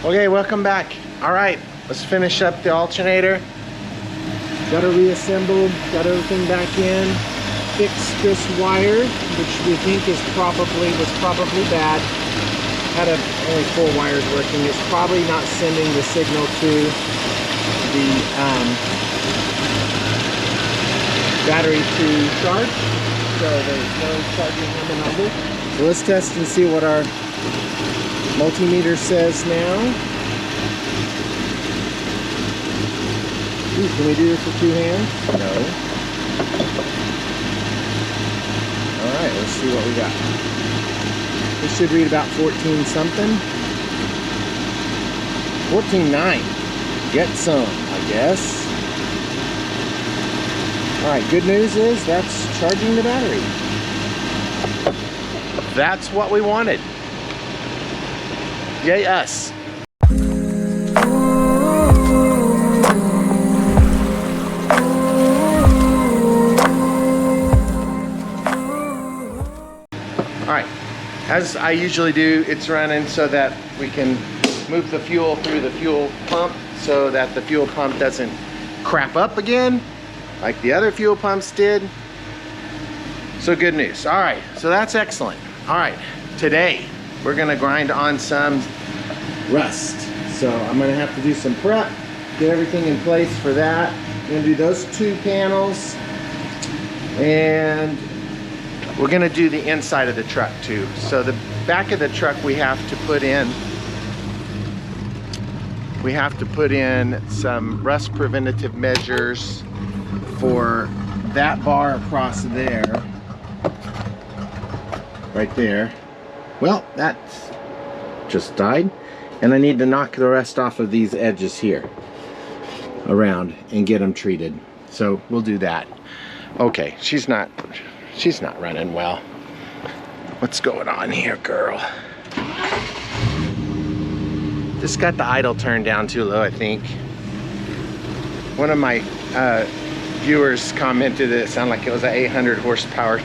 Okay, welcome back. All right, let's finish up the alternator. Got it reassembled, got everything back in, fixed this wire, which we think was probably bad. Had only 4 wires working. It's probably not sending the signal to the battery to charge, so there's no charging on the number. So let's test and see what our multimeter says now. Ooh, can we do this with 2 hands? No. Alright, let's see what we got. This should read about 14 something. 14.9. Get some, I guess. Alright, good news is that's charging the battery. That's what we wanted. Yay us. Alright, as I usually do, it's running so that we can move the fuel through the fuel pump so that the fuel pump doesn't crap up again like the other fuel pumps did. So good news. Alright, so that's excellent. Alright, today we're gonna grind on some rust. So I'm gonna have to do some prep, get everything in place for that. I'm gonna do those 2 panels, and we're gonna do the inside of the truck too. So the back of the truck we have to put in some rust preventative measures for that bar across there, right there. Well, that just died, and I need to knock the rest off of these edges here around and get them treated. So we'll do that. Okay, she's not running well. What's going on here, girl? Just got the idle turned down too low, I think. One of my viewers commented that it sounded like it was an 800 horsepower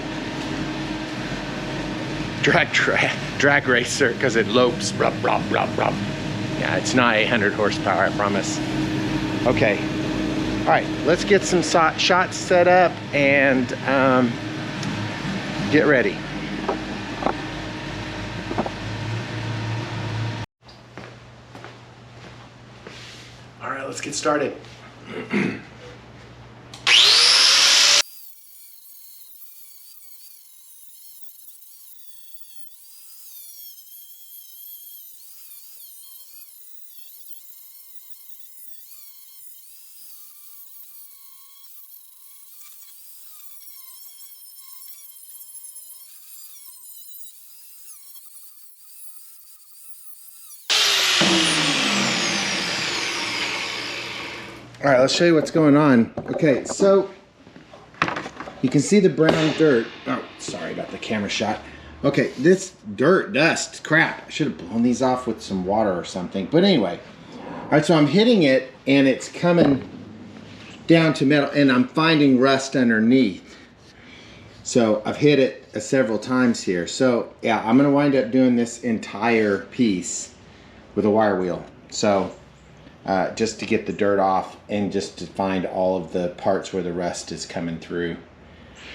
drag racer because it lopes. Rub, rub, rub, rub. Yeah, it's not 800 horsepower, I promise. Okay. All right, let's get some shots set up and get ready. All right, let's get started. All right, let's show you what's going on. Okay, so you can see the brown dirt. Oh, sorry about the camera shot. Okay, this dirt, dust, crap. I should have blown these off with some water or something. But anyway, all right, so I'm hitting it and it's coming down to metal and I'm finding rust underneath. So I've hit it several times here. So yeah, I'm gonna wind up doing this entire piece with a wire wheel. So just to get the dirt off and just to find all of the parts where the rust is coming through.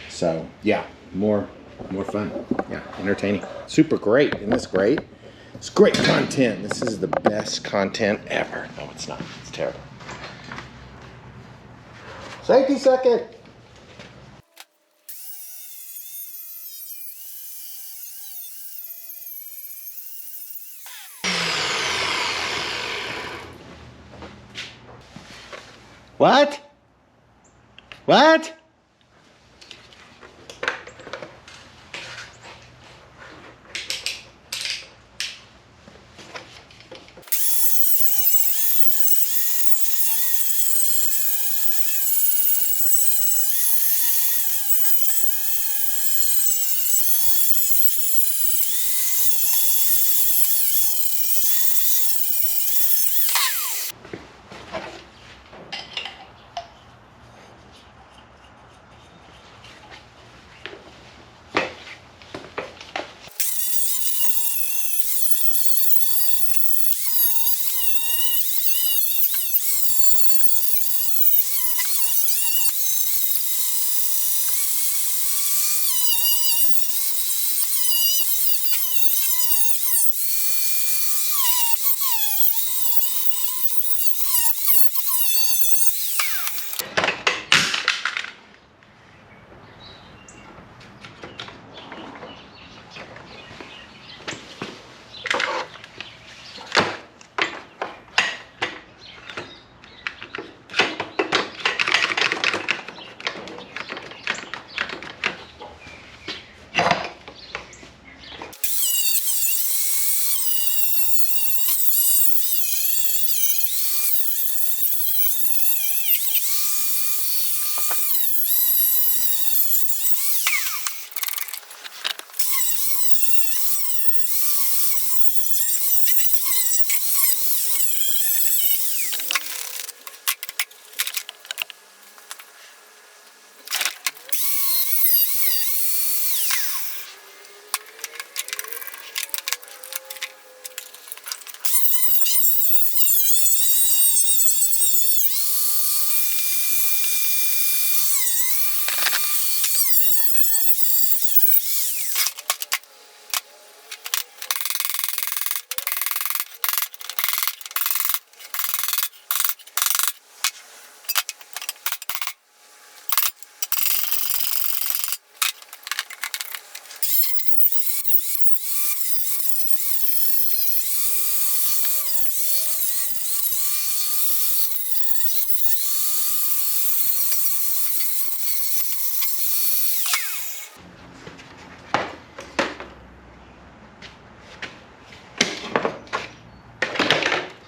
So yeah, more fun. Yeah, entertaining. Super great. Isn't this great? It's great content. This is the best content ever. No, it's not. It's terrible. Safety second. What? What?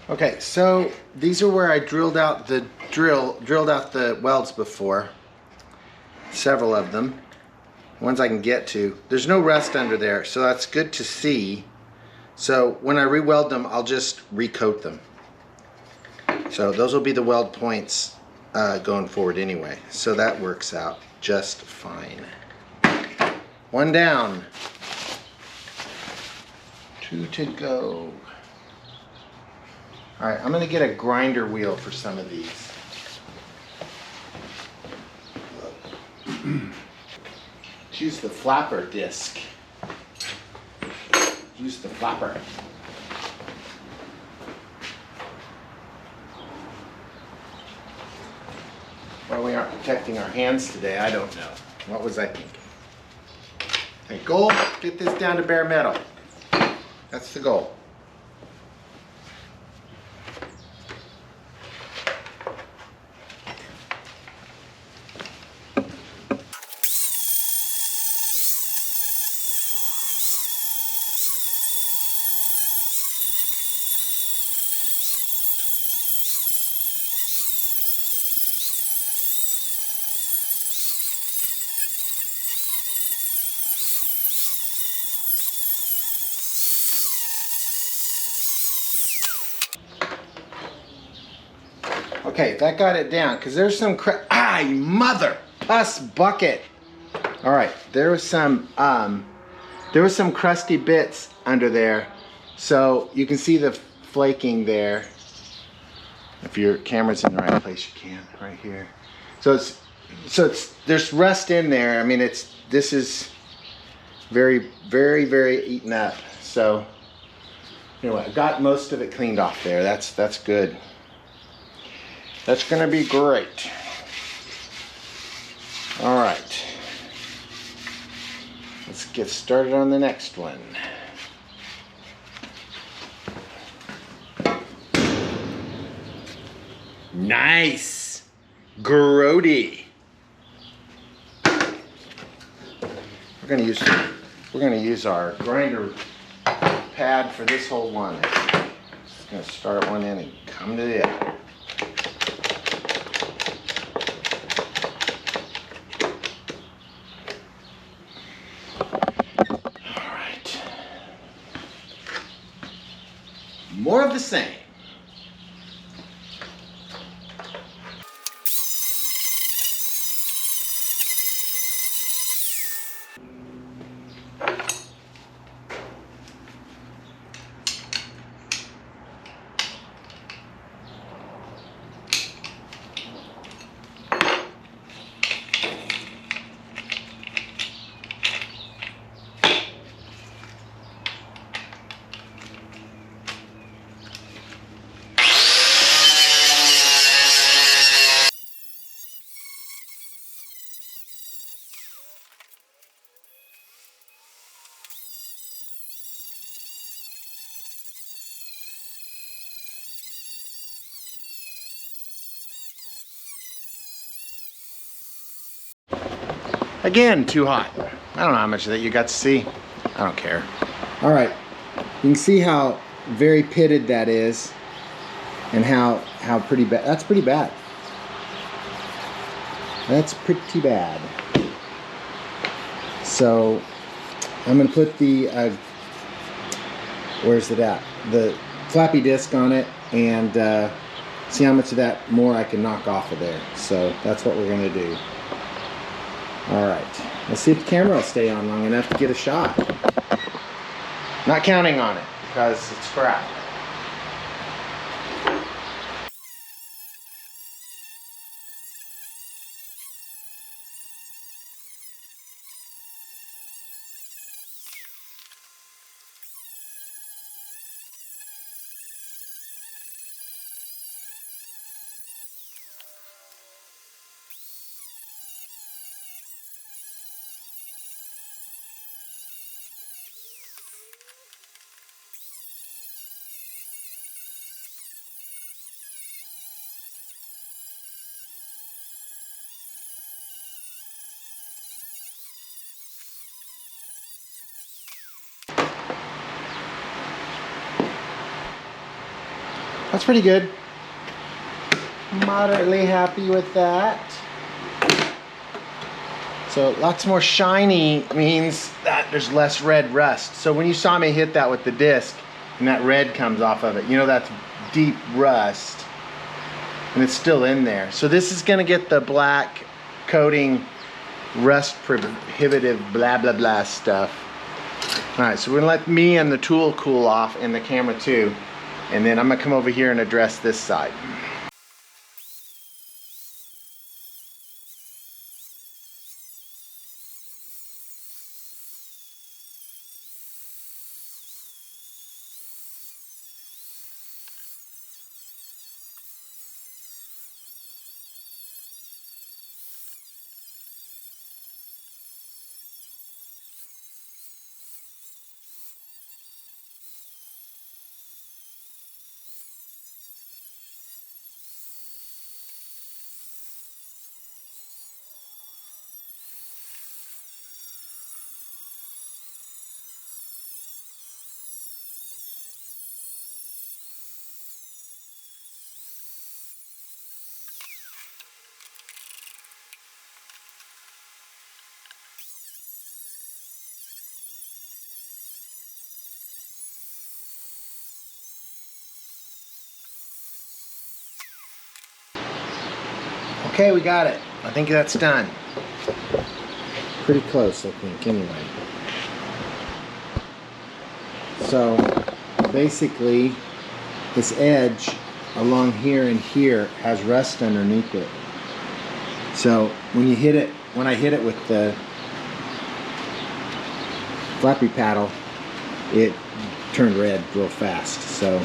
Okay, so these are where I drilled out the welds before. Several of them. Ones I can get to. There's no rust under there, so that's good to see. So when I re-weld them, I'll just recoat them. So those will be the weld points going forward anyway. So that works out just fine. One down. 2 to go. All right, I'm gonna get a grinder wheel for some of these. Use the flapper disc. Use the flapper. Well, we aren't protecting our hands today, I don't know. What was I thinking? Okay, goal, get this down to bare metal. That's the goal. Okay, that got it down, because there's some you mother pus bucket. All right, there was some crusty bits under there, so you can see the flaking there. If your camera's in the right place, you can right here. So there's rust in there. I mean, this is very, very, very eaten up. So anyway, I got most of it cleaned off there. That's good. That's gonna be great. All right. Let's get started on the next one. Nice. Grody. We're gonna use our grinder pad for this whole one. Just gonna start one in and come to the other. More of the same. Again, too hot. I don't know how much of that you got to see. I don't care. All right, you can see how very pitted that is, and how pretty bad. That's pretty bad. That's pretty bad. So I'm going to put the, where's it at? The flappy disc on it and see how much of that more I can knock off of there. So that's what we're going to do. Alright, let's see if the camera will stay on long enough to get a shot. Not counting on it because it's crap. That's pretty good. Moderately happy with that. So lots more shiny means that there's less red rust. So when you saw me hit that with the disc and that red comes off of it, you know that's deep rust and it's still in there. So this is gonna get the black coating, rust prohibitive, blah, blah, blah stuff. All right, so we're gonna let me and the tool cool off and the camera too. And then I'm gonna come over here and address this side. Okay, we got it. I think that's done. Pretty close, I think, anyway. So, basically, this edge along here and here has rust underneath it. So, when you hit it, when I hit it with the flappy paddle, it turned red real fast. So,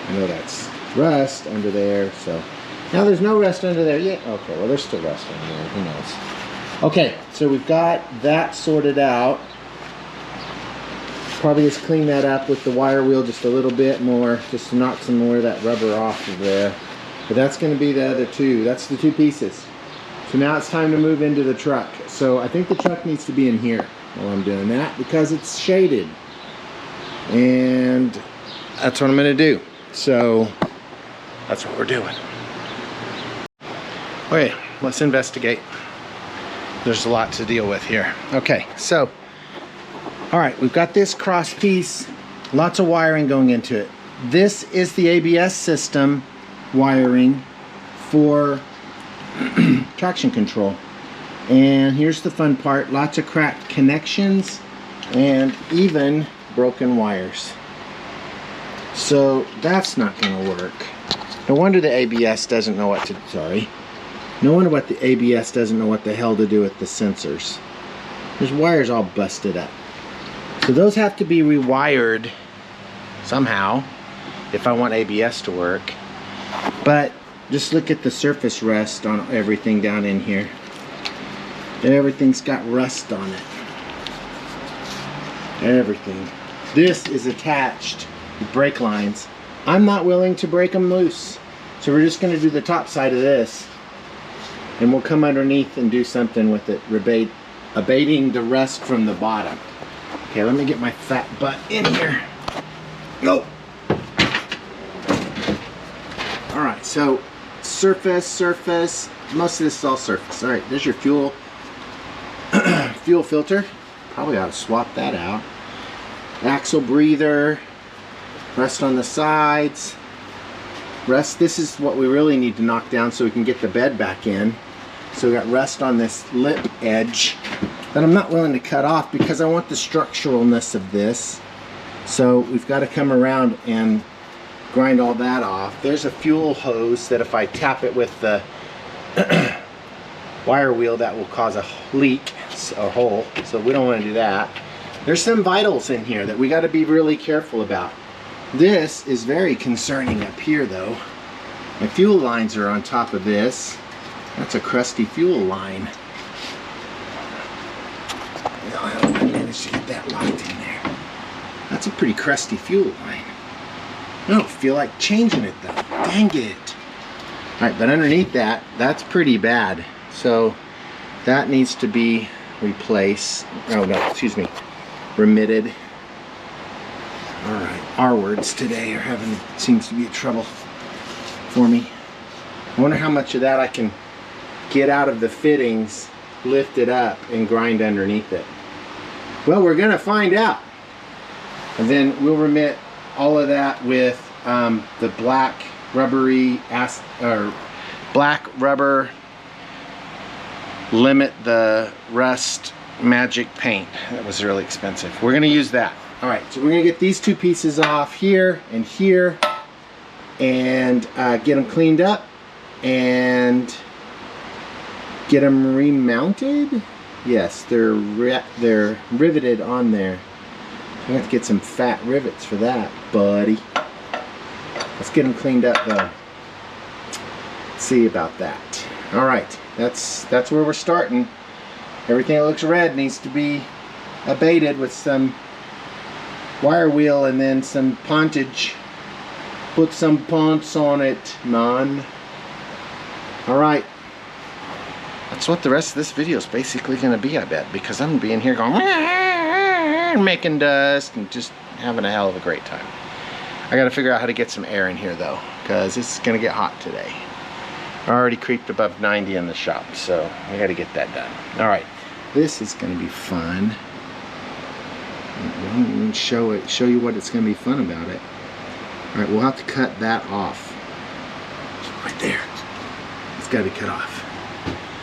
I know that's rust under there, so. Now there's no rust under there yet. Okay, well there's still rust under there, who knows. Okay, so we've got that sorted out. Probably just clean that up with the wire wheel just a little bit more, just to knock some more of that rubber off of there. But that's gonna be the other two, that's the two pieces. So now it's time to move into the truck. So I think the truck needs to be in here while I'm doing that because it's shaded. And that's what I'm gonna do. So that's what we're doing. Okay, let's investigate. There's a lot to deal with here. Okay, so, all right, we've got this cross piece, lots of wiring going into it. This is the ABS system wiring for traction control. And here's the fun part, lots of cracked connections and even broken wires. So that's not gonna work. No wonder the ABS doesn't know what to, no wonder what the ABS doesn't know what the hell to do with the sensors. There's wires all busted up. So those have to be rewired somehow if I want ABS to work. But just look at the surface rust on everything down in here. Everything's got rust on it. Everything. This is attached with brake lines. I'm not willing to break them loose. So we're just going to do the top side of this. And we'll come underneath and do something with it, abating the rust from the bottom. Okay, let me get my fat butt in here. Go. All right, so surface. Most of this is all surface. All right, there's your fuel fuel filter. Probably ought to swap that out. Axle breather. Rust on the sides. Rust, this is what we really need to knock down so we can get the bed back in. So we got rust on this lip edge that I'm not willing to cut off because I want the structuralness of this. So we've got to come around and grind all that off. There's a fuel hose that if I tap it with the wire wheel, that will cause a leak, a hole. So we don't want to do that. There's some vitals in here that we got to be really careful about. This is very concerning up here though. My fuel lines are on top of this. That's a crusty fuel line. I managed to get that locked in there. That's a pretty crusty fuel line. I don't feel like changing it though. Dang it. Alright, but underneath that, that's pretty bad. So that needs to be replaced. Oh no, excuse me. Remitted. Alright, our words today are having, seems to be a trouble for me. I wonder how much of that I can get out of the fittings, lift it up, and grind underneath it. Well, we're gonna find out. And then we'll remit all of that with the black rubbery black rubber limit the rust magic paint. That was really expensive. We're gonna use that. All right, so we're gonna get these two pieces off here and get them cleaned up and get them remounted. Yes, they're riveted on there. I have to get some fat rivets for that, buddy. Let's get them cleaned up though. See about that. All right, that's where we're starting. Everything that looks red needs to be abated with some wire wheel and then some pontage. Put some ponce on it, man. All right. That's what the rest of this video is basically going to be, I bet, because I'm going to be in here going and making dust and just having a hell of a great time. I got to figure out how to get some air in here though, because it's going to get hot today. I already creeped above 90 in the shop, so I got to get that done. All right, this is going to be fun. I'll show you what it's going to be fun about it. All right, we'll have to cut that off. Right there. It's got to be cut off.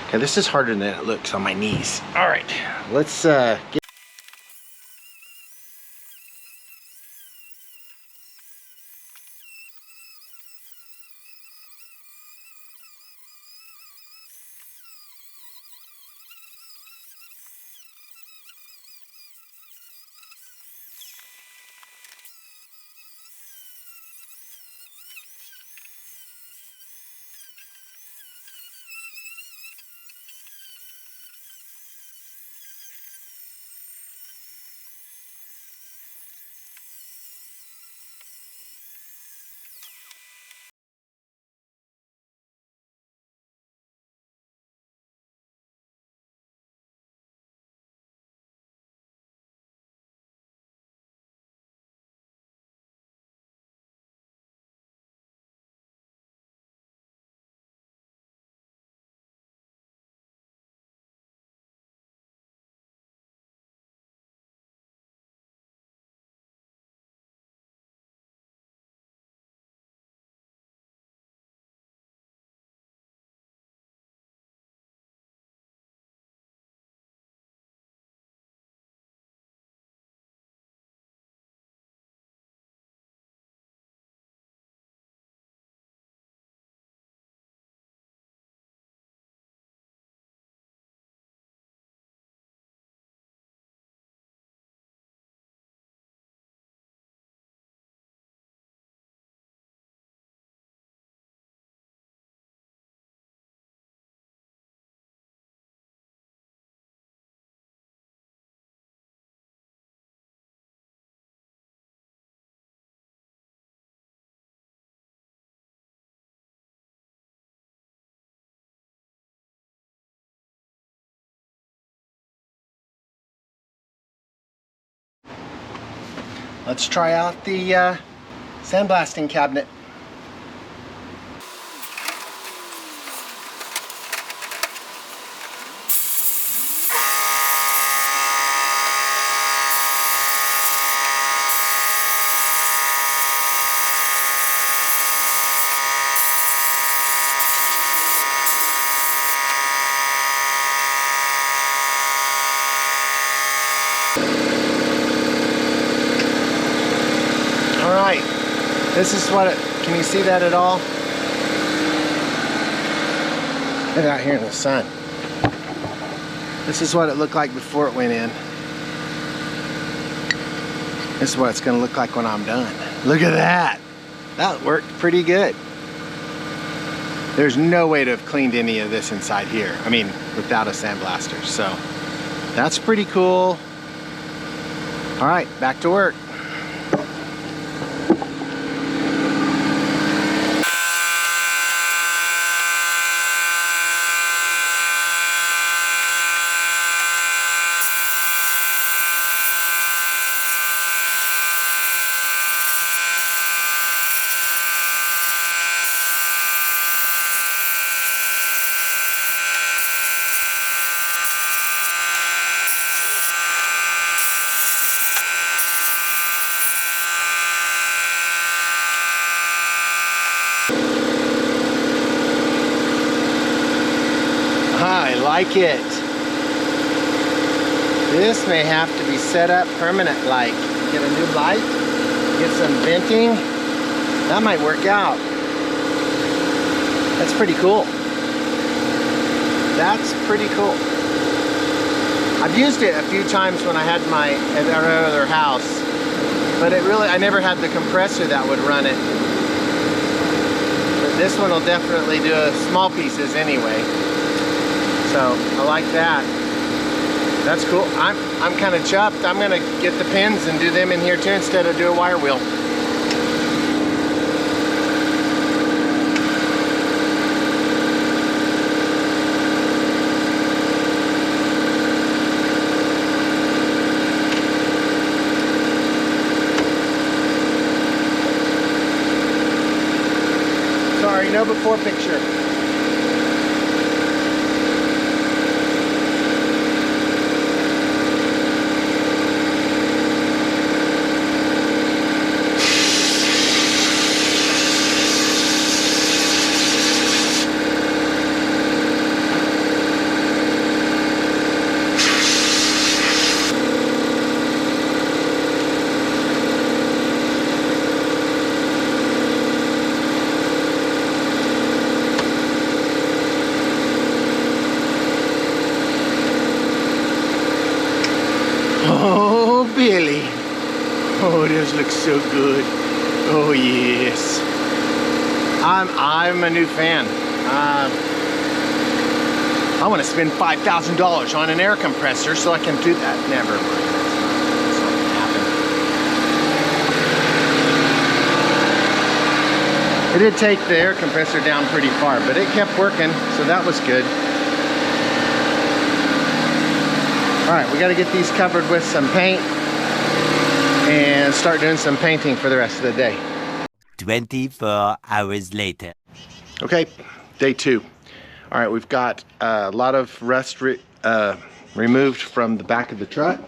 Okay, this is harder than it looks on my knees. All right, let's get. Let's try out the sandblasting cabinet. This is what it, can you see that at all? Look out here in the sun. This is what it looked like before it went in. This is what it's gonna look like when I'm done. Look at that. That worked pretty good. There's no way to have cleaned any of this inside here. I mean, without a sandblaster. So that's pretty cool. All right, back to work. I like it. This may have to be set up permanent like. Get a new light, get some venting. That might work out. That's pretty cool. That's pretty cool. I've used it a few times when I had my at our other house, but it really, I never had the compressor that would run it. But this one will definitely do small pieces anyway. So I like that. That's cool. I'm kind of chuffed. I'm gonna get the pins and do them in here too instead of do a wire wheel. Sorry, no before picture. Oh, Billy. Oh, this looks so good. Oh, yes. I'm a new fan. I want to spend $5,000 on an air compressor so I can do that. Never mind. That's not gonna happen. It did take the air compressor down pretty far, but it kept working, so that was good. All right, we got to get these covered with some paint and start doing some painting for the rest of the day. 24 hours later. Okay, day 2. All right, we've got a lot of rust removed from the back of the truck.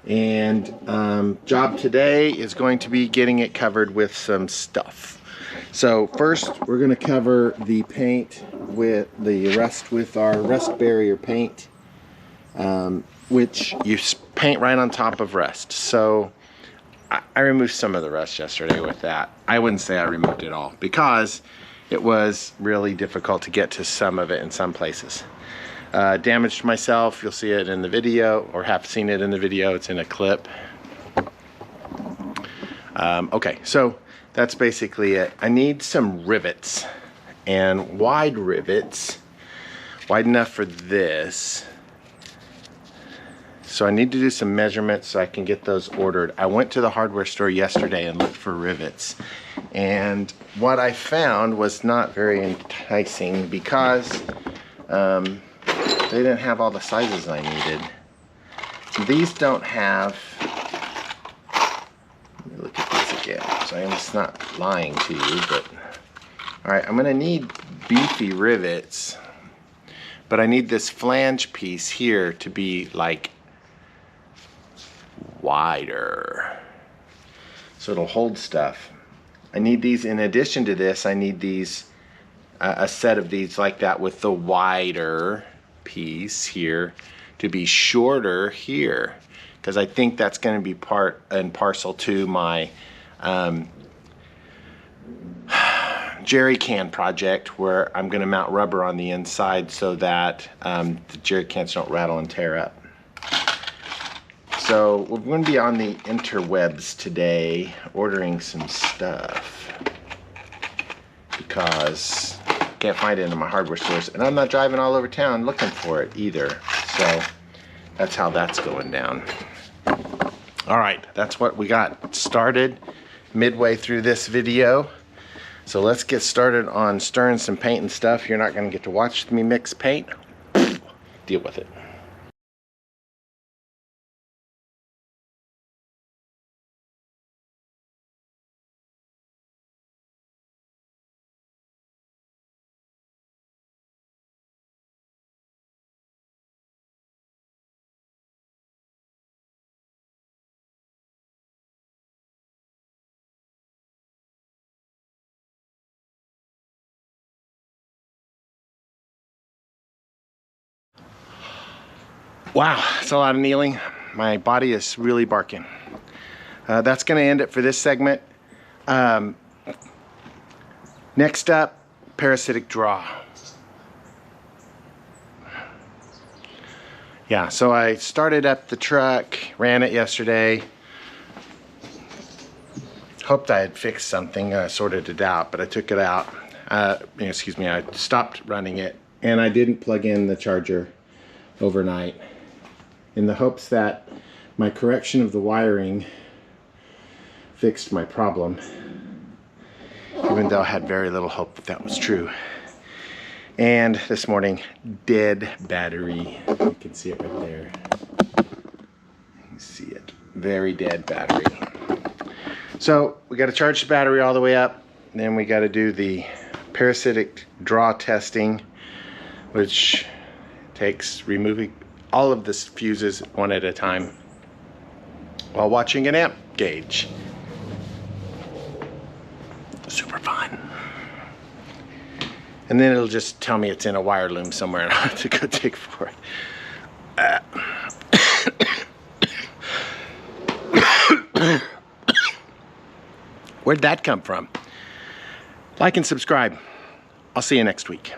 And job today is going to be getting it covered with some stuff. So first, we're going to cover the paint with the rust with our rust barrier paint. Which you paint right on top of rust. So I removed some of the rust yesterday with that. I wouldn't say I removed it all because it was really difficult to get to some of it in some places. Damaged myself, you'll see it in the video or have seen it in the video. It's in a clip. Okay, so that's basically it. I need some rivets and wide rivets, wide enough for this. So I need to do some measurements so I can get those ordered. I went to the hardware store yesterday and looked for rivets. And what I found was not very enticing because they didn't have all the sizes I needed. These don't have, let me look at these again. So I'm just not lying to you, but all right, I'm gonna need beefy rivets, but I need this flange piece here to be like wider so it'll hold stuff. I need these in addition to this. I need these a set of these like that with the wider piece here to be shorter here because I think that's going to be part and parcel to my jerry can project where I'm going to mount rubber on the inside so that the jerry cans don't rattle and tear up. So we're going to be on the interwebs today ordering some stuff because I can't find it in my hardware stores, and I'm not driving all over town looking for it either. So that's how that's going down. All right, that's what we got started midway through this video. So let's get started on stirring some paint and stuff. You're not going to get to watch me mix paint. Deal with it. Wow, it's a lot of kneeling. My body is really barking. That's going to end it for this segment. Next up, parasitic draw. Yeah, so I started up the truck, ran it yesterday. Hoped I had fixed something, sorted it out, but I took it out. Excuse me, I stopped running it, and I didn't plug in the charger overnight, in the hopes that my correction of the wiring fixed my problem, even though I had very little hope that was true. And this morning, dead battery. You can see it right there. You can see it. Very dead battery. So we got to charge the battery all the way up. Then we got to do the parasitic draw testing, which takes removing all of the fuses one at a time while watching an amp gauge. Super fun. And then it'll just tell me it's in a wire loom somewhere and I have to go dig for it. Where'd that come from? Like and subscribe. I'll see you next week.